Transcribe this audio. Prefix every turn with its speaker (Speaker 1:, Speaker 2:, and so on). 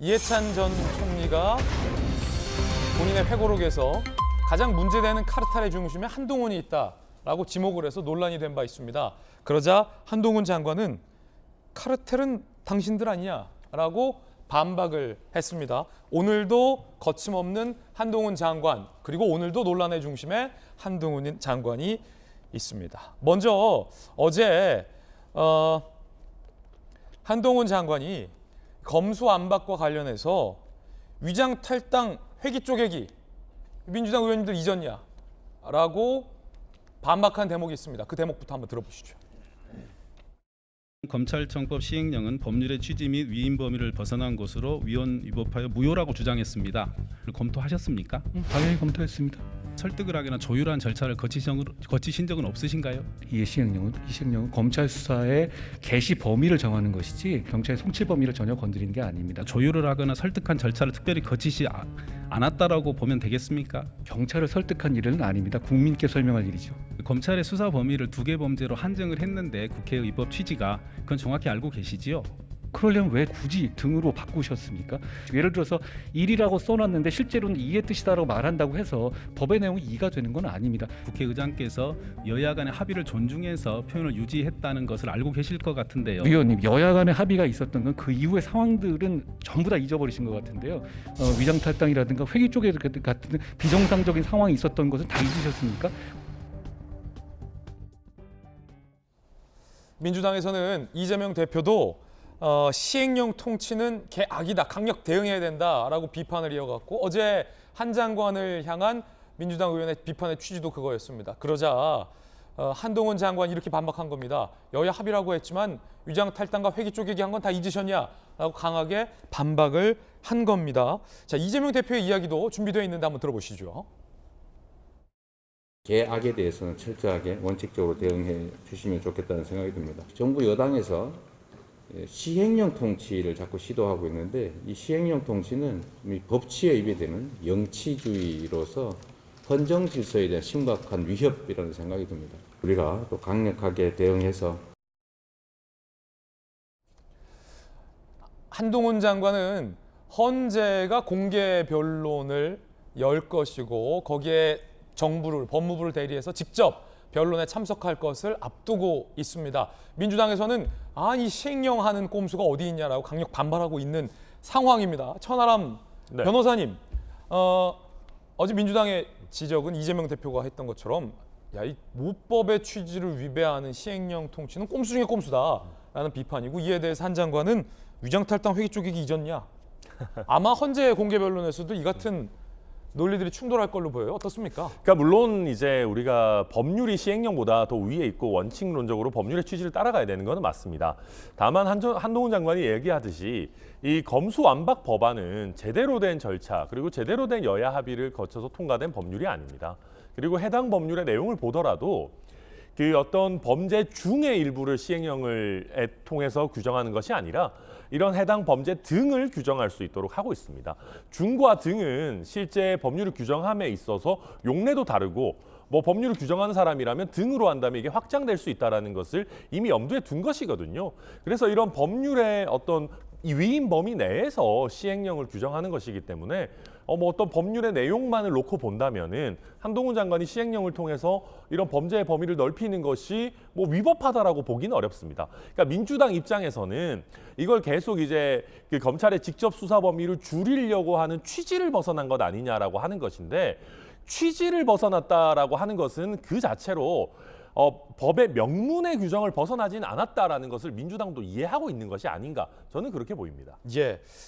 Speaker 1: 이해찬 전 총리가 본인의 회고록에서 가장 문제되는 카르텔의 중심에 한동훈이 있다라고 지목을 해서 논란이 된 바 있습니다. 그러자 한동훈 장관은 카르텔은 당신들 아니냐라고 반박을 했습니다. 오늘도 거침없는 한동훈 장관, 그리고 오늘도 논란의 중심에 한동훈 장관이 있습니다. 먼저 어제 한동훈 장관이 검수안박과 관련해서 위장 탈당 회기 쪼개기 민주당 의원님들 잊었냐라고 반박한 대목이 있습니다. 그 대목부터 한번 들어보시죠.
Speaker 2: 검찰청법 시행령은 법률의 취지 및 위임 범위를 벗어난 것으로 위헌 위법하여 무효라고 주장했습니다. 검토하셨습니까?
Speaker 3: 당연히 검토했습니다.
Speaker 2: 설득을 하거나 조율한 절차를 거치신 적은 없으신가요?
Speaker 3: 이 시행령은 검찰 수사의 개시 범위를 정하는 것이지 경찰의 송치 범위를 전혀 건드리는 게 아닙니다.
Speaker 2: 조율을 하거나 설득한 절차를 특별히 거치지 않았다라고 보면 되겠습니까?
Speaker 3: 경찰을 설득한 일은 아닙니다. 국민께 설명할 일이죠.
Speaker 2: 검찰의 수사 범위를 2개 범죄로 한정을 했는데 국회의 입법 취지가 그건 정확히 알고 계시지요?
Speaker 3: 그러려면 왜 굳이 등으로 바꾸셨습니까? 예를 들어서 1이라고 써놨는데 실제로는 2의 뜻이다라고 말한다고 해서 법의 내용이 2가 되는 건 아닙니다.
Speaker 2: 국회의장께서 여야 간의 합의를 존중해서 표현을 유지했다는 것을 알고 계실 것 같은데요.
Speaker 3: 위원님, 여야 간의 합의가 있었던 건 그 이후의 상황들은 전부 다 잊어버리신 것 같은데요. 위장 탈당이라든가 회기 쪽에 같은 비정상적인 상황이 있었던 것은 다 잊으셨습니까?
Speaker 1: 민주당에서는 이재명 대표도 시행령 통치는 개악이다, 강력 대응해야 된다라고 비판을 이어갔고 어제 한 장관을 향한 민주당 의원의 비판의 취지도 그거였습니다. 그러자 한동훈 장관이 이렇게 반박한 겁니다. 여야 합의라고 했지만 위장 탈당과 회기 쪼개기 한 건 다 잊으셨냐라고 강하게 반박을 한 겁니다. 자, 이재명 대표의 이야기도 준비되어 있는데 한번 들어보시죠.
Speaker 4: 개악에 대해서는 철저하게 원칙적으로 대응해 주시면 좋겠다는 생각이 듭니다. 정부 여당에서 시행령 통치를 자꾸 시도하고 있는데 이 시행령 통치는 법치에 위배되는 영치주의로서 헌정 질서에 대한 심각한 위협이라는 생각이 듭니다. 우리가 또 강력하게 대응해서
Speaker 1: 한동훈 장관은 헌재가 공개 변론을 열 것이고 거기에 정부를, 법무부를 대리해서 직접 변론에 참석할 것을 앞두고 있습니다. 민주당에서는 이 시행령 하는 꼼수가 어디 있냐라고 강력 반발하고 있는 상황입니다. 천하람 변호사님, 어제 민주당의 지적은 이재명 대표가 했던 것처럼 이 모법의 취지를 위배하는 시행령 통치는 꼼수 중에 꼼수다라는 비판이고 이에 대해서 한 장관은 위장탈당 회기 쪼개기 잊었냐? 아마 헌재 공개 변론에서도 이 같은 논리들이 충돌할 걸로 보여요. 어떻습니까?
Speaker 5: 그러니까 물론 이제 우리가 법률이 시행령보다 더 위에 있고 원칙론적으로 법률의 취지를 따라가야 되는 것은 맞습니다. 다만 한동훈 장관이 얘기하듯이 이 검수완박 법안은 제대로 된 절차 그리고 제대로 된 여야 합의를 거쳐서 통과된 법률이 아닙니다. 그리고 해당 법률의 내용을 보더라도 그 어떤 범죄 중의 일부를 시행령을 통해서 규정하는 것이 아니라 이런 해당 범죄 등을 규정할 수 있도록 하고 있습니다. 중과 등은 실제 법률을 규정함에 있어서 용례도 다르고 법률을 규정하는 사람이라면 등으로 한다면 이게 확장될 수 있다는 것을 이미 염두에 둔 것이거든요. 그래서 이런 법률의 어떤 이 위임 범위 내에서 시행령을 규정하는 것이기 때문에 어떤 법률의 내용만을 놓고 본다면은 한동훈 장관이 시행령을 통해서 이런 범죄의 범위를 넓히는 것이 위법하다라고 보기는 어렵습니다. 그러니까 민주당 입장에서는 이걸 계속 이제 그 검찰의 직접 수사 범위를 줄이려고 하는 취지를 벗어난 것 아니냐라고 하는 것인데 취지를 벗어났다라고 하는 것은 그 자체로 법의 명문의 규정을 벗어나진 않았다라는 것을 민주당도 이해하고 있는 것이 아닌가 저는 그렇게 보입니다.
Speaker 1: 예,